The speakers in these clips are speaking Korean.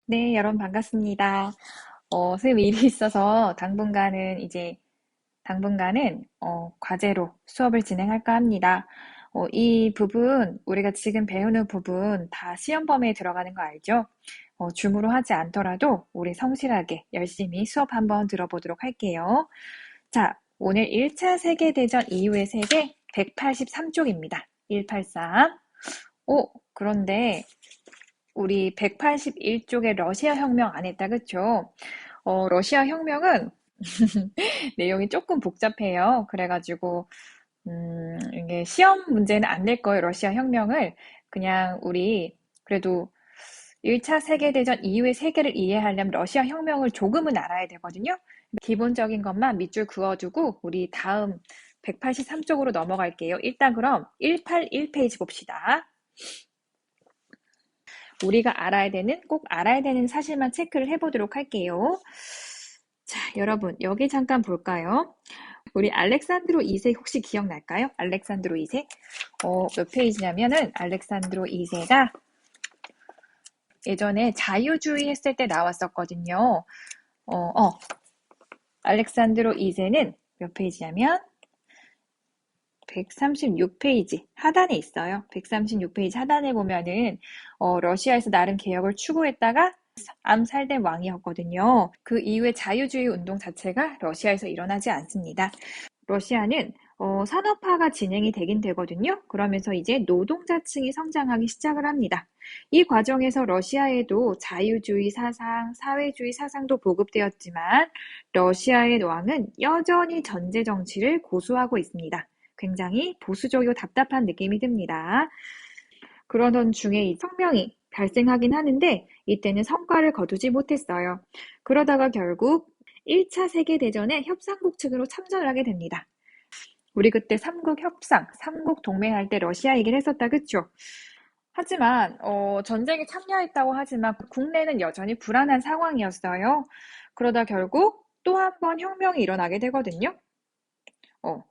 네, 여러분 반갑습니다. 선생님 일이 있어서 당분간은 과제로 수업을 진행할까 합니다. 이 부분, 우리가 지금 배우는 부분 다 시험 범위에 들어가는 거 알죠? 줌으로 하지 않더라도 우리 성실하게 열심히 수업 한번 들어보도록 할게요. 자, 오늘 1차 세계대전 이후의 세계 183쪽입니다. 183. 그런데 우리 181쪽에 러시아 혁명 안 했다, 그쵸? 러시아 혁명은 내용이 조금 복잡해요. 그래가지고, 이게 시험 문제는 안 낼 거예요, 러시아 혁명을. 그냥 우리, 그래도 1차 세계대전 이후의 세계를 이해하려면 러시아 혁명을 조금은 알아야 되거든요. 기본적인 것만 밑줄 그어두고, 우리 다음 183쪽으로 넘어갈게요. 일단 그럼 181페이지 봅시다. 우리가 꼭 알아야 되는 사실만 체크를 해보도록 할게요. 자, 여러분, 여기 잠깐 볼까요? 우리 알렉산드로 2세 혹시 기억날까요? 알렉산드로 2세? 몇 페이지냐면은 알렉산드로 2세가 예전에 자유주의 했을 때 나왔었거든요. 알렉산드로 2세는 몇 페이지냐면 136페이지 하단에 있어요. 136페이지 하단에 보면은 러시아에서 나름 개혁을 추구했다가 암살된 왕이었거든요. 그 이후에 자유주의 운동 자체가 러시아에서 일어나지 않습니다. 러시아는 산업화가 진행이 되긴 되거든요. 그러면서 이제 노동자층이 성장하기 시작을 합니다. 이 과정에서 러시아에도 자유주의 사상, 사회주의 사상도 보급되었지만 러시아의 왕은 여전히 전제 정치를 고수하고 있습니다. 굉장히 보수적이고 답답한 느낌이 듭니다. 그러던 중에 이 혁명이 발생하긴 하는데 이때는 성과를 거두지 못했어요. 그러다가 결국 1차 세계대전에 협상국 측으로 참전을 하게 됩니다. 우리 그때 삼국 협상, 삼국 동맹할 때 러시아 얘기를 했었다, 그쵸? 하지만 전쟁에 참여했다고 하지만 국내는 여전히 불안한 상황이었어요. 그러다 결국 또 한 번 혁명이 일어나게 되거든요. 어,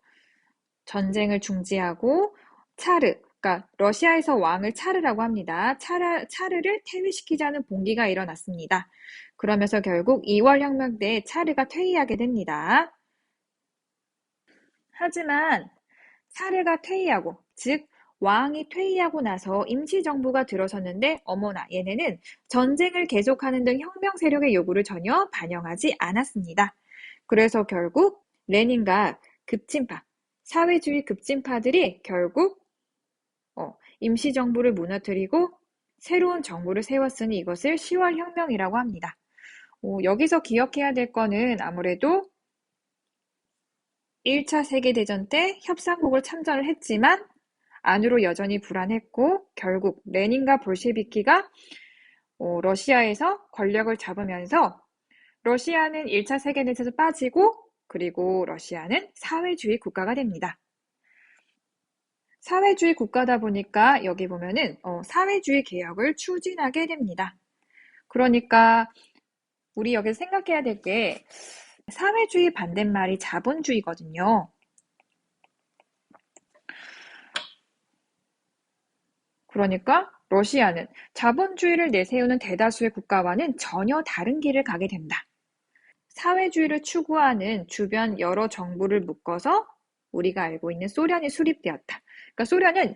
전쟁을 중지하고 그러니까 러시아에서 왕을 차르라고 합니다. 차르를 퇴위시키자는 봉기가 일어났습니다. 그러면서 결국 2월 혁명 때 차르가 퇴위하게 됩니다. 하지만 차르가 퇴위하고, 즉 왕이 퇴위하고 나서 임시정부가 들어섰는데 어머나 얘네는 전쟁을 계속하는 등 혁명 세력의 요구를 전혀 반영하지 않았습니다. 그래서 결국 레닌과 급진파, 사회주의 급진파들이 결국 임시정부를 무너뜨리고 새로운 정부를 세웠으니 이것을 10월 혁명이라고 합니다. 여기서 기억해야 될 거는 아무래도 1차 세계대전 때 협상국을 참전을 했지만 안으로 여전히 불안했고 결국 레닌과 볼셰비키가 러시아에서 권력을 잡으면서 러시아는 1차 세계대전에서 빠지고 그리고 러시아는 사회주의 국가가 됩니다. 사회주의 국가다 보니까 여기 보면은 사회주의 개혁을 추진하게 됩니다. 그러니까 우리 여기서 생각해야 될 게 사회주의 반대말이 자본주의거든요. 그러니까 러시아는 자본주의를 내세우는 대다수의 국가와는 전혀 다른 길을 가게 된다. 사회주의를 추구하는 주변 여러 정부를 묶어서 우리가 알고 있는 소련이 수립되었다. 그러니까 소련은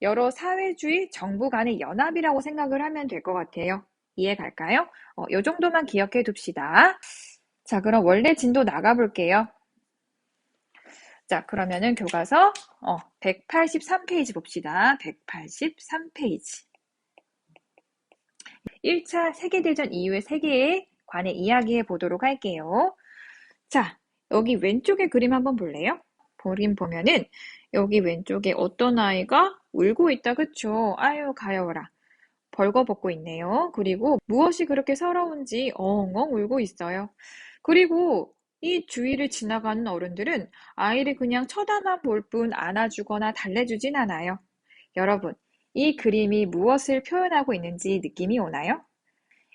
여러 사회주의 정부 간의 연합이라고 생각을 하면 될 것 같아요. 이해 갈까요? 요 정도만 기억해 둡시다. 자, 그럼 원래 진도 나가볼게요. 자, 그러면은 교과서 183페이지 봅시다. 183페이지. 1차 세계대전 이후의 세계에 관해 이야기해 보도록 할게요. 자, 여기 왼쪽에 그림 한번 볼래요? 보면은 여기 왼쪽에 어떤 아이가 울고 있다, 그쵸? 아유, 가여워라. 벌거벗고 있네요. 그리고 무엇이 그렇게 서러운지 엉엉 울고 있어요. 그리고 이 주위를 지나가는 어른들은 아이를 그냥 쳐다만 볼 뿐 안아주거나 달래주진 않아요. 여러분, 이 그림이 무엇을 표현하고 있는지 느낌이 오나요?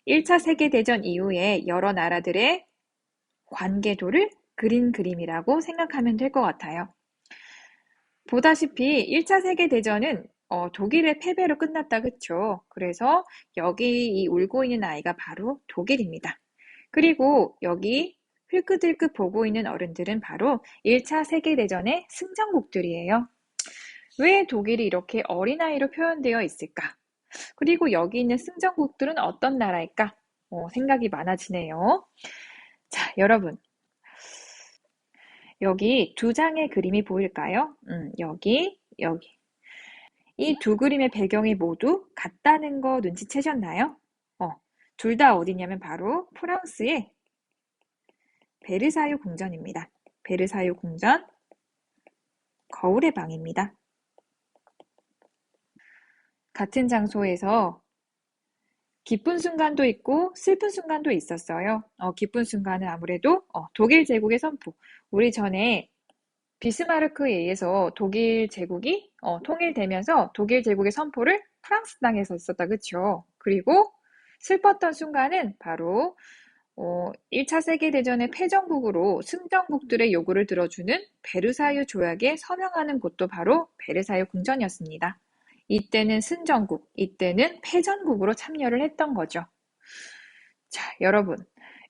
1차 세계대전 이후에 여러 나라들의 관계도를 그린 그림이라고 생각하면 될 것 같아요. 보다시피 1차 세계대전은 독일의 패배로 끝났다, 그쵸? 그래서 여기 이 울고 있는 아이가 바로 독일입니다. 그리고 여기 흘끗흘끗 보고 있는 어른들은 바로 1차 세계대전의 승전국들이에요. 왜 독일이 이렇게 어린아이로 표현되어 있을까? 그리고 여기 있는 승전국들은 어떤 나라일까? 생각이 많아지네요. 자, 여러분. 여기 두 장의 그림이 보일까요? 여기. 이 두 그림의 배경이 모두 같다는 거 눈치채셨나요? 둘 다 어디냐면 바로 프랑스의 베르사유 궁전입니다. 베르사유 궁전, 거울의 방입니다. 같은 장소에서 기쁜 순간도 있고 슬픈 순간도 있었어요. 기쁜 순간은 아무래도 독일 제국의 선포. 우리 전에 비스마르크에 의해서 독일 제국이 통일되면서 독일 제국의 선포를 프랑스 땅에서 했었다, 그쵸? 그리고 슬펐던 순간은 바로 1차 세계대전의 패전국으로 승전국들의 요구를 들어주는 베르사유 조약에 서명하는 곳도 바로 베르사유 궁전이었습니다. 이때는 승전국, 이때는 패전국으로 참여를 했던 거죠. 자, 여러분.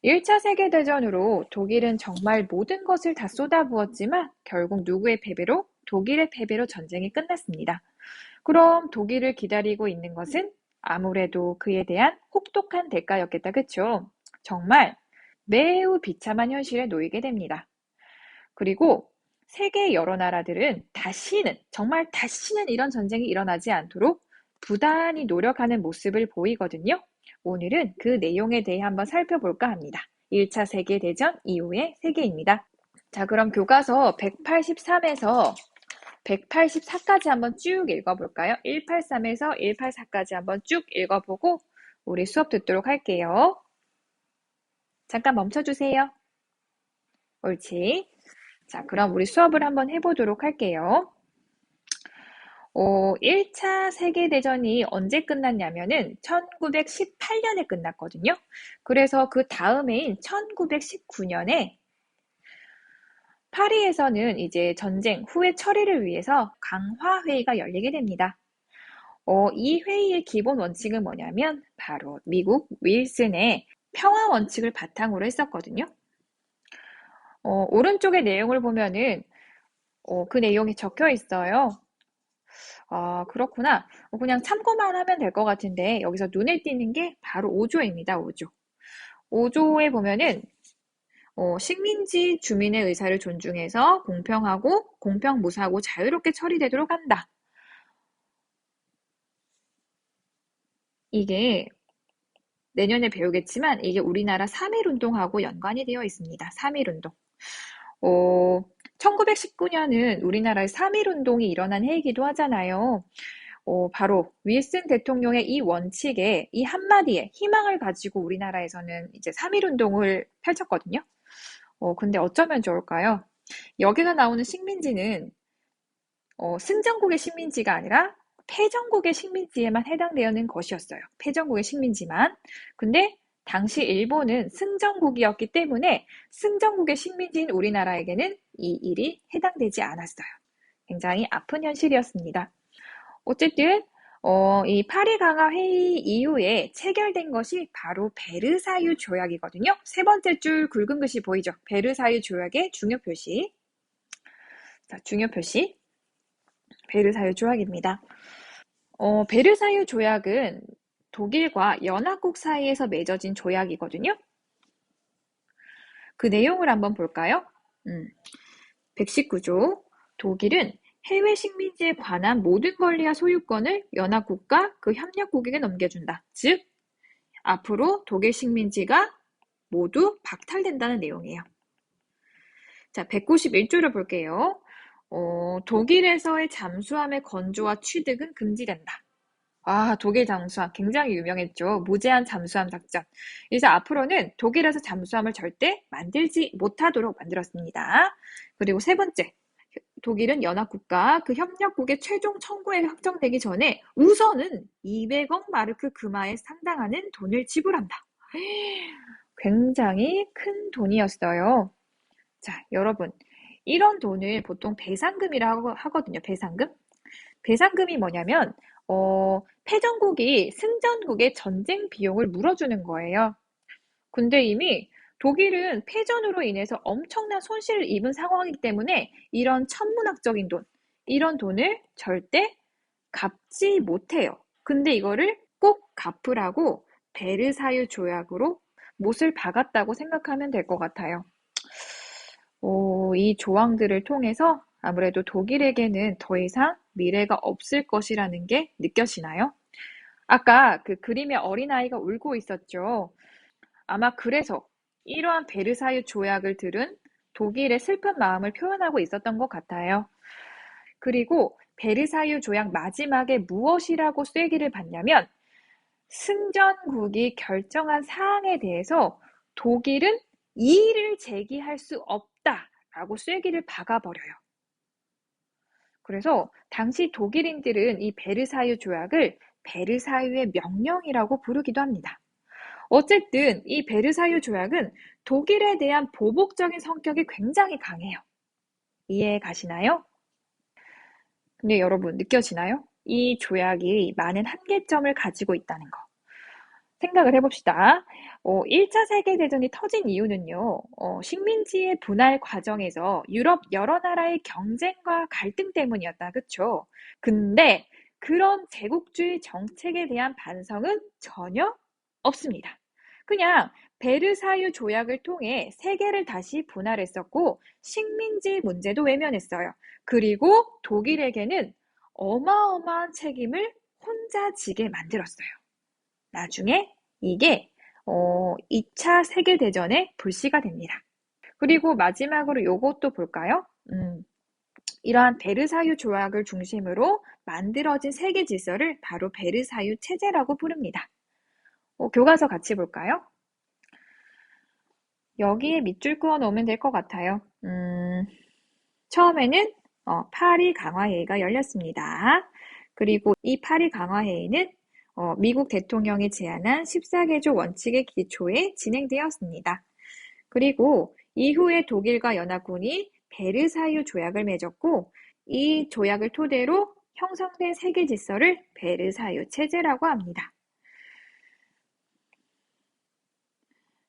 1차 세계대전으로 독일은 정말 모든 것을 다 쏟아부었지만 결국 누구의 패배로? 독일의 패배로 전쟁이 끝났습니다. 그럼 독일을 기다리고 있는 것은 아무래도 그에 대한 혹독한 대가였겠다, 그쵸? 정말 매우 비참한 현실에 놓이게 됩니다. 그리고 세계 여러 나라들은 정말 다시는 이런 전쟁이 일어나지 않도록 부단히 노력하는 모습을 보이거든요. 오늘은 그 내용에 대해 한번 살펴볼까 합니다. 1차 세계대전 이후의 세계입니다. 자, 그럼 교과서 183에서 184까지 한번 쭉 읽어볼까요? 183에서 184까지 한번 쭉 읽어보고 우리 수업 듣도록 할게요. 잠깐 멈춰주세요. 옳지. 자, 그럼 우리 수업을 한번 해보도록 할게요. 1차 세계대전이 언제 끝났냐면은 1918년에 끝났거든요. 그래서 그 다음해인 1919년에 파리에서는 이제 전쟁 후의 처리를 위해서 강화회의가 열리게 됩니다. 이 회의의 기본 원칙은 뭐냐면 바로 미국 윌슨의 평화 원칙을 바탕으로 했었거든요. 오른쪽의 내용을 보면은 그 내용이 적혀 있어요. 아, 그렇구나. 그냥 참고만 하면 될 것 같은데 여기서 눈에 띄는 게 바로 5조입니다. 5조. 5조에 보면은 식민지 주민의 의사를 존중해서 공평하고 공평무사하고 자유롭게 처리되도록 한다. 이게 내년에 배우겠지만 이게 우리나라 3.1운동하고 연관이 되어 있습니다. 3.1운동. 1919년은 우리나라의 3.1운동이 일어난 해이기도 하잖아요. 바로 윌슨 대통령의 이 원칙에 이 한마디에 희망을 가지고 우리나라에서는 이제 3.1운동을 펼쳤거든요. 근데 어쩌면 좋을까요? 여기가 나오는 식민지는 승전국의 식민지가 아니라 패전국의 식민지에만 해당되는 것이었어요. 패전국의 식민지만. 근데 당시 일본은 승전국이었기 때문에 승전국의 식민지인 우리나라에게는 이 일이 해당되지 않았어요. 굉장히 아픈 현실이었습니다. 어쨌든 이 파리 강화 회의 이후에 체결된 것이 바로 베르사유 조약이거든요. 세 번째 줄 굵은 글씨 보이죠? 베르사유 조약의 중요 표시. 자, 중요 표시. 베르사유 조약입니다. 베르사유 조약은 독일과 연합국 사이에서 맺어진 조약이거든요. 그 내용을 한번 볼까요? 119조. 독일은 해외 식민지에 관한 모든 권리와 소유권을 연합국과 그 협력국에게 넘겨준다. 즉, 앞으로 독일 식민지가 모두 박탈된다는 내용이에요. 자, 191조를 볼게요. 독일에서의 잠수함의 건조와 취득은 금지된다. 아, 독일 잠수함 굉장히 유명했죠. 무제한 잠수함 작전. 그래서 앞으로는 독일에서 잠수함을 절대 만들지 못하도록 만들었습니다. 그리고 세 번째, 독일은 연합국가 그 협력국의 최종 청구에 확정되기 전에 우선은 200억 마르크 금화에 상당하는 돈을 지불한다. 굉장히 큰 돈이었어요. 자, 여러분, 이런 돈을 보통 배상금이라고 하거든요. 배상금. 배상금이 뭐냐면 패전국이 승전국의 전쟁 비용을 물어주는 거예요. 근데 이미 독일은 패전으로 인해서 엄청난 손실을 입은 상황이기 때문에 이런 천문학적인 돈, 이런 돈을 절대 갚지 못해요. 근데 이거를 꼭 갚으라고 베르사유 조약으로 못을 박았다고 생각하면 될 것 같아요. 이 조항들을 통해서 아무래도 독일에게는 더 이상 미래가 없을 것이라는 게 느껴지나요? 아까 그 그림의 어린아이가 울고 있었죠. 아마 그래서 이러한 베르사유 조약을 들은 독일의 슬픈 마음을 표현하고 있었던 것 같아요. 그리고 베르사유 조약 마지막에 무엇이라고 쐐기를 받냐면 승전국이 결정한 사항에 대해서 독일은 이의를 제기할 수 없다라고 쐐기를 박아버려요. 그래서 당시 독일인들은 이 베르사유 조약을 베르사유의 명령이라고 부르기도 합니다. 어쨌든 이 베르사유 조약은 독일에 대한 보복적인 성격이 굉장히 강해요. 이해 가시나요? 근데 여러분 느껴지나요? 이 조약이 많은 한계점을 가지고 있다는 거. 생각을 해봅시다. 1차 세계대전이 터진 이유는요, 식민지의 분할 과정에서 유럽 여러 나라의 경쟁과 갈등 때문이었다. 그쵸? 근데 그런 제국주의 정책에 대한 반성은 전혀 없습니다. 그냥 베르사유 조약을 통해 세계를 다시 분할했었고 식민지 문제도 외면했어요. 그리고 독일에게는 어마어마한 책임을 혼자 지게 만들었어요. 나중에 이게 2차 세계대전의 불씨가 됩니다. 그리고 마지막으로 요것도 볼까요? 이러한 베르사유 조약을 중심으로 만들어진 세계 질서를 바로 베르사유 체제라고 부릅니다. 교과서 같이 볼까요? 여기에 밑줄 그어 놓으면 될 것 같아요. 처음에는 파리 강화회의가 열렸습니다. 그리고 이 파리 강화회의는 미국 대통령이 제안한 14개조 원칙의 기초에 진행되었습니다. 그리고 이후에 독일과 연합군이 베르사유 조약을 맺었고 이 조약을 토대로 형성된 세계 질서를 베르사유 체제라고 합니다.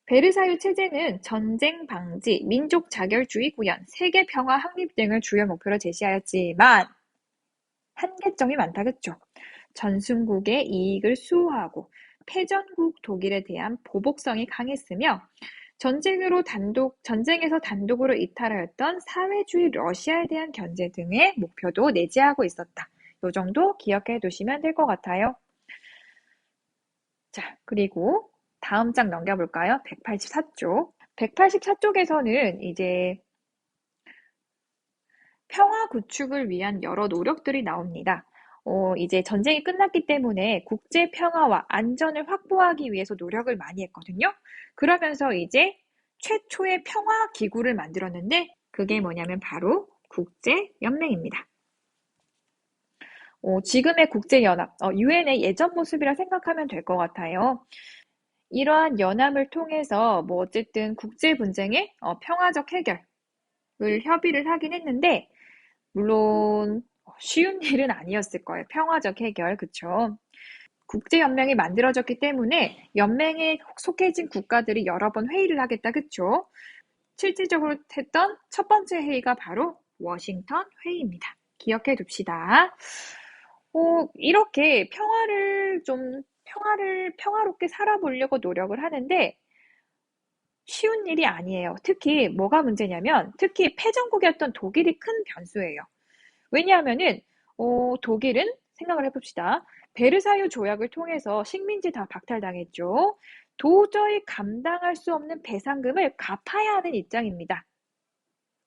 베르사유 체제는 전쟁 방지, 민족 자결주의 구현, 세계 평화 확립 등을 주요 목표로 제시하였지만 한계점이 많다, 그쵸? 전승국의 이익을 수호하고 패전국 독일에 대한 보복성이 강했으며 전쟁에서 단독으로 이탈하였던 사회주의 러시아에 대한 견제 등의 목표도 내재하고 있었다. 이 정도 기억해 두시면 될 것 같아요. 자, 그리고 다음 장 넘겨볼까요? 184쪽. 184쪽에서는 이제 평화 구축을 위한 여러 노력들이 나옵니다. 이제 전쟁이 끝났기 때문에 국제 평화와 안전을 확보하기 위해서 노력을 많이 했거든요. 그러면서 이제 최초의 평화 기구를 만들었는데 그게 뭐냐면 바로 국제연맹입니다. 지금의 국제연합, 유엔의 예전 모습이라 생각하면 될 것 같아요. 이러한 연합을 통해서 뭐 어쨌든 국제 분쟁의 평화적 해결을 협의를 하긴 했는데 물론 쉬운 일은 아니었을 거예요. 평화적 해결, 그쵸? 국제연맹이 만들어졌기 때문에 연맹에 속해진 국가들이 여러 번 회의를 하겠다, 그쵸? 실질적으로 했던 첫 번째 회의가 바로 워싱턴 회의입니다. 기억해 둡시다. 이렇게 평화롭게 살아보려고 노력을 하는데 쉬운 일이 아니에요. 특히 뭐가 문제냐면 특히 패전국이었던 독일이 큰 변수예요. 왜냐하면은 독일은 생각을 해봅시다. 베르사유 조약을 통해서 식민지 다 박탈당했죠. 도저히 감당할 수 없는 배상금을 갚아야 하는 입장입니다.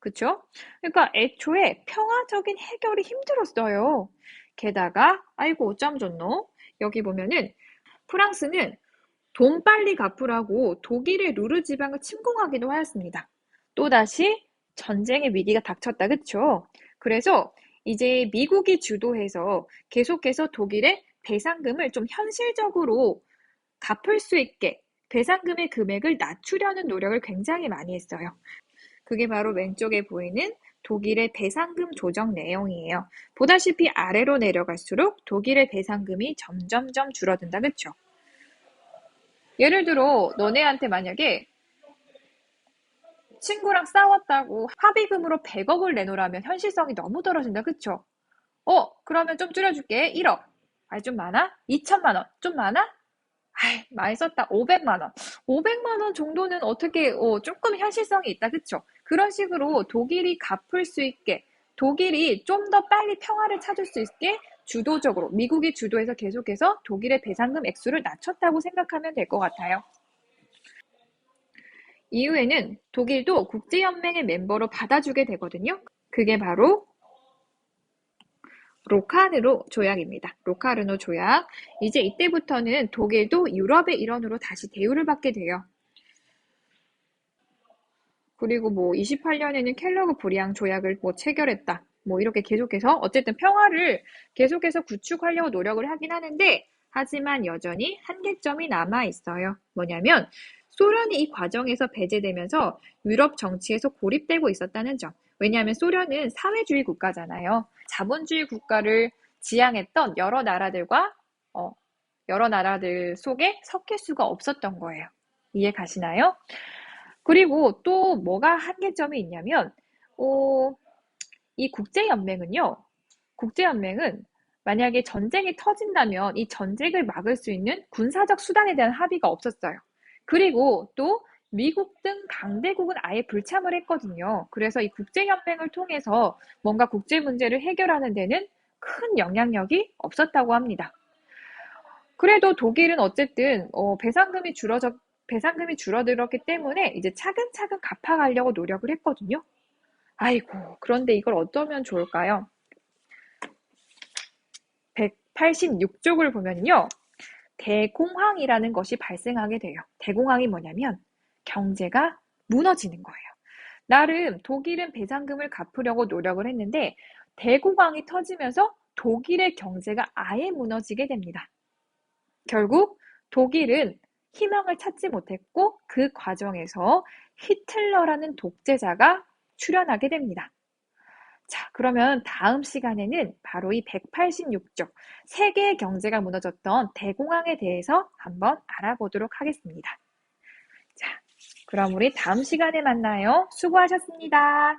그쵸? 그러니까 애초에 평화적인 해결이 힘들었어요. 게다가 아이고 어쩜 좋노? 여기 보면은 프랑스는 돈 빨리 갚으라고 독일의 루르 지방을 침공하기도 하였습니다. 또다시 전쟁의 위기가 닥쳤다. 그쵸? 그래서 이제 미국이 주도해서 계속해서 독일의 배상금을 좀 현실적으로 갚을 수 있게 배상금의 금액을 낮추려는 노력을 굉장히 많이 했어요. 그게 바로 왼쪽에 보이는 독일의 배상금 조정 내용이에요. 보다시피 아래로 내려갈수록 독일의 배상금이 점점점 줄어든다, 그쵸? 예를 들어 너네한테 만약에 친구랑 싸웠다고 합의금으로 100억을 내놓으라면 현실성이 너무 떨어진다, 그쵸? 그러면 좀 줄여줄게. 1억. 좀 많아? 2천만 원. 좀 많아? 많이 썼다. 500만 원. 500만 원 정도는 어떻게, 조금 현실성이 있다. 그쵸? 그런 식으로 독일이 갚을 수 있게, 독일이 좀 더 빨리 평화를 찾을 수 있게 주도적으로, 미국이 주도해서 계속해서 독일의 배상금 액수를 낮췄다고 생각하면 될 것 같아요. 이후에는 독일도 국제연맹의 멤버로 받아주게 되거든요. 그게 바로 로카르노 조약입니다. 로카르노 조약. 이제 이때부터는 독일도 유럽의 일원으로 다시 대우를 받게 돼요. 그리고 28년에는 켈러그 브리앙 조약을 체결했다. 이렇게 계속해서 어쨌든 평화를 계속해서 구축하려고 노력을 하긴 하는데, 하지만 여전히 한계점이 남아 있어요. 뭐냐면 소련이 이 과정에서 배제되면서 유럽 정치에서 고립되고 있었다는 점. 왜냐하면 소련은 사회주의 국가잖아요. 자본주의 국가를 지향했던 여러 나라들 속에 섞일 수가 없었던 거예요. 이해 가시나요? 그리고 또 뭐가 한계점이 있냐면, 이 국제연맹은 만약에 전쟁이 터진다면 이 전쟁을 막을 수 있는 군사적 수단에 대한 합의가 없었어요. 그리고 또 미국 등 강대국은 아예 불참을 했거든요. 그래서 이 국제연맹을 통해서 뭔가 국제 문제를 해결하는 데는 큰 영향력이 없었다고 합니다. 그래도 독일은 어쨌든 배상금이 줄어들었기 때문에 이제 차근차근 갚아가려고 노력을 했거든요. 아이고, 그런데 이걸 어쩌면 좋을까요? 186쪽을 보면요. 대공황이라는 것이 발생하게 돼요. 대공황이 뭐냐면 경제가 무너지는 거예요. 나름 독일은 배상금을 갚으려고 노력을 했는데 대공황이 터지면서 독일의 경제가 아예 무너지게 됩니다. 결국 독일은 희망을 찾지 못했고 그 과정에서 히틀러라는 독재자가 출현하게 됩니다. 자, 그러면 다음 시간에는 바로 이 186쪽 세계의 경제가 무너졌던 대공황에 대해서 한번 알아보도록 하겠습니다. 자, 그럼 우리 다음 시간에 만나요. 수고하셨습니다.